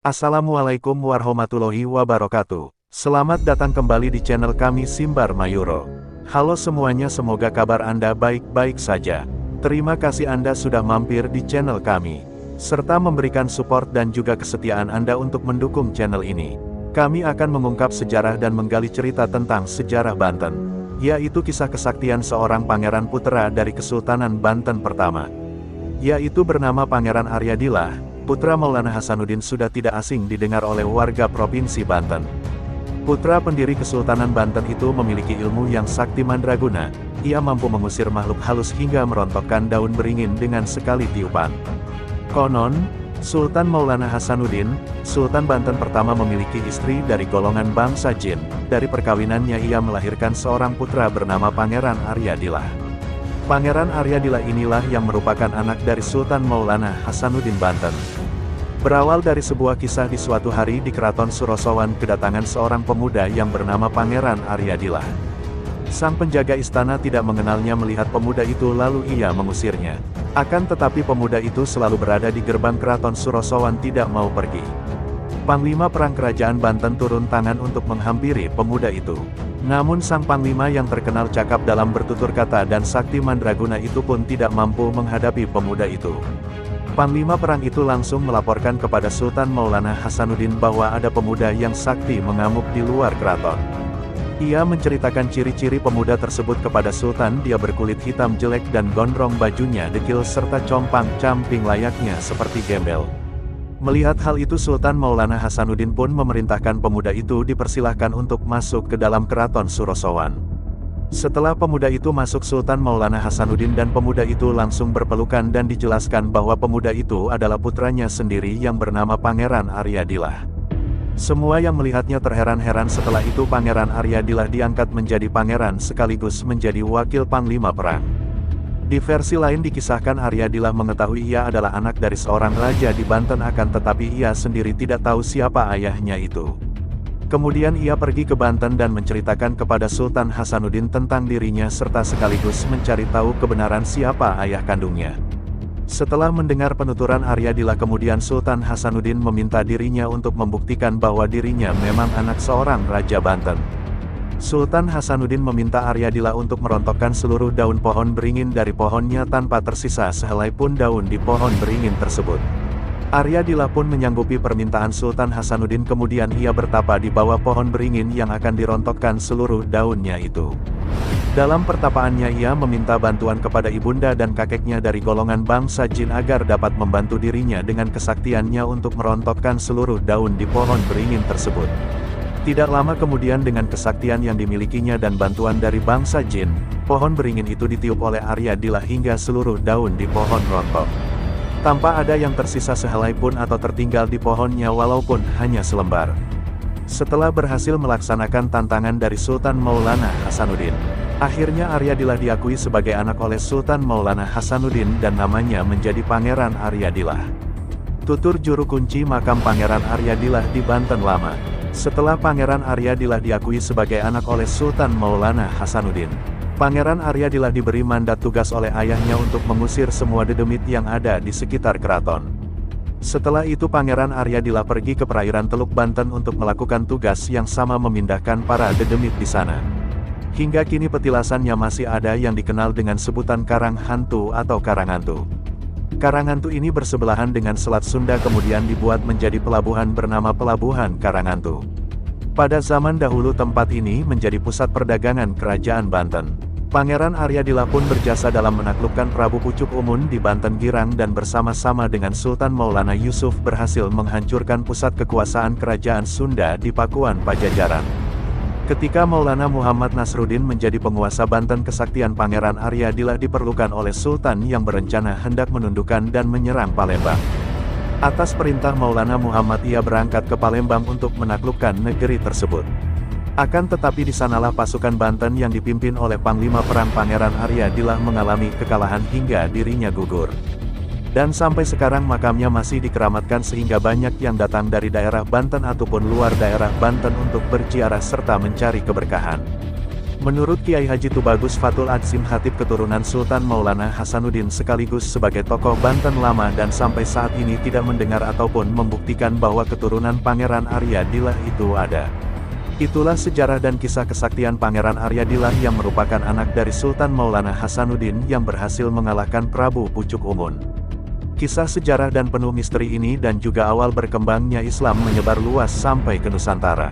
Assalamualaikum warahmatullahi wabarakatuh. Selamat datang kembali di channel kami Simbar Mayuro. Halo semuanya, semoga kabar Anda baik-baik saja. Terima kasih Anda sudah mampir di channel kami, serta memberikan support dan juga kesetiaan Anda untuk mendukung channel ini. Kami akan mengungkap sejarah dan menggali cerita tentang sejarah Banten, yaitu kisah kesaktian seorang pangeran putra dari Kesultanan Banten pertama, yaitu bernama Pangeran Aryadillah. Putra Maulana Hasanuddin sudah tidak asing didengar oleh warga Provinsi Banten. Putra pendiri Kesultanan Banten itu memiliki ilmu yang sakti mandraguna. Ia mampu mengusir makhluk halus hingga merontokkan daun beringin dengan sekali tiupan. Konon, Sultan Maulana Hasanuddin, Sultan Banten pertama, memiliki istri dari golongan bangsa Jin. Dari perkawinannya ia melahirkan seorang putra bernama Pangeran Aryadillah. Pangeran Aryadillah inilah yang merupakan anak dari Sultan Maulana Hasanuddin Banten. Berawal dari sebuah kisah di suatu hari di Keraton Surosowan kedatangan seorang pemuda yang bernama Pangeran Aryadillah. Sang penjaga istana tidak mengenalnya melihat pemuda itu lalu ia mengusirnya. Akan tetapi pemuda itu selalu berada di gerbang Keraton Surosowan tidak mau pergi. Panglima Perang Kerajaan Banten turun tangan untuk menghampiri pemuda itu. Namun sang panglima yang terkenal cakap dalam bertutur kata dan sakti mandraguna itu pun tidak mampu menghadapi pemuda itu. Panglima perang itu langsung melaporkan kepada Sultan Maulana Hasanuddin bahwa ada pemuda yang sakti mengamuk di luar keraton. Ia menceritakan ciri-ciri pemuda tersebut kepada Sultan. Dia berkulit hitam jelek dan gondrong, bajunya dekil serta compang-camping layaknya seperti gembel. Melihat hal itu, Sultan Maulana Hasanuddin pun memerintahkan pemuda itu dipersilahkan untuk masuk ke dalam Keraton Surosowan. Setelah pemuda itu masuk, Sultan Maulana Hasanuddin dan pemuda itu langsung berpelukan dan dijelaskan bahwa pemuda itu adalah putranya sendiri yang bernama Pangeran Aryadillah. Semua yang melihatnya terheran-heran. Setelah itu Pangeran Aryadillah diangkat menjadi pangeran sekaligus menjadi wakil panglima perang. Di versi lain dikisahkan Aryadillah mengetahui ia adalah anak dari seorang raja di Banten, akan tetapi ia sendiri tidak tahu siapa ayahnya itu. Kemudian ia pergi ke Banten dan menceritakan kepada Sultan Hasanuddin tentang dirinya serta sekaligus mencari tahu kebenaran siapa ayah kandungnya. Setelah mendengar penuturan Aryadillah, kemudian Sultan Hasanuddin meminta dirinya untuk membuktikan bahwa dirinya memang anak seorang raja Banten. Sultan Hasanuddin meminta Aryadillah untuk merontokkan seluruh daun pohon beringin dari pohonnya tanpa tersisa sehelai pun daun di pohon beringin tersebut. Aryadillah pun menyanggupi permintaan Sultan Hasanuddin, kemudian ia bertapa di bawah pohon beringin yang akan dirontokkan seluruh daunnya itu. Dalam pertapaannya ia meminta bantuan kepada ibunda dan kakeknya dari golongan bangsa Jin agar dapat membantu dirinya dengan kesaktiannya untuk merontokkan seluruh daun di pohon beringin tersebut. Tidak lama kemudian, dengan kesaktian yang dimilikinya dan bantuan dari bangsa Jin, pohon beringin itu ditiup oleh Aryadillah hingga seluruh daun di pohon rontok. Tanpa ada yang tersisa sehelai pun atau tertinggal di pohonnya walaupun hanya selembar. Setelah berhasil melaksanakan tantangan dari Sultan Maulana Hasanuddin, akhirnya Aryadillah diakui sebagai anak oleh Sultan Maulana Hasanuddin dan namanya menjadi Pangeran Aryadillah. Tutur juru kunci makam Pangeran Aryadillah di Banten Lama. Setelah Pangeran Aryadillah diakui sebagai anak oleh Sultan Maulana Hasanuddin, Pangeran Aryadillah diberi mandat tugas oleh ayahnya untuk mengusir semua dedemit yang ada di sekitar keraton. Setelah itu Pangeran Aryadillah pergi ke perairan Teluk Banten untuk melakukan tugas yang sama, memindahkan para dedemit di sana. Hingga kini petilasannya masih ada yang dikenal dengan sebutan Karang Hantu atau Karanghantu. Karanghantu ini bersebelahan dengan Selat Sunda, kemudian dibuat menjadi pelabuhan bernama Pelabuhan Karanghantu. Pada zaman dahulu tempat ini menjadi pusat perdagangan Kerajaan Banten. Pangeran Aryadillah pun berjasa dalam menaklukkan Prabu Pucuk Umun di Banten Girang dan bersama-sama dengan Sultan Maulana Yusuf berhasil menghancurkan pusat kekuasaan Kerajaan Sunda di Pakuan Pajajaran. Ketika Maulana Muhammad Nasruddin menjadi penguasa Banten, kesaktian Pangeran Aryadillah diperlukan oleh Sultan yang berencana hendak menundukkan dan menyerang Palembang. Atas perintah Maulana Muhammad ia berangkat ke Palembang untuk menaklukkan negeri tersebut. Akan tetapi di sanalah pasukan Banten yang dipimpin oleh Panglima Perang Pangeran Aryadillah mengalami kekalahan hingga dirinya gugur. Dan sampai sekarang makamnya masih dikeramatkan sehingga banyak yang datang dari daerah Banten ataupun luar daerah Banten untuk berziarah serta mencari keberkahan. Menurut Kiai Haji Tubagus Fatul Adzim Khatib keturunan Sultan Maulana Hasanuddin sekaligus sebagai tokoh Banten lama dan sampai saat ini tidak mendengar ataupun membuktikan bahwa keturunan Pangeran Arya Dilah itu ada. Itulah sejarah dan kisah kesaktian Pangeran Arya Dilah yang merupakan anak dari Sultan Maulana Hasanuddin yang berhasil mengalahkan Prabu Pucuk Umun. Kisah sejarah dan penuh misteri ini dan juga awal berkembangnya Islam menyebar luas sampai ke Nusantara.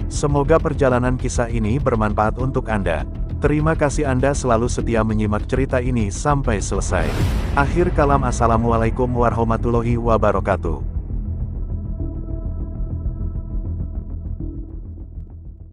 Semoga perjalanan kisah ini bermanfaat untuk Anda. Terima kasih Anda selalu setia menyimak cerita ini sampai selesai. Akhir kalam, assalamualaikum warahmatullahi wabarakatuh.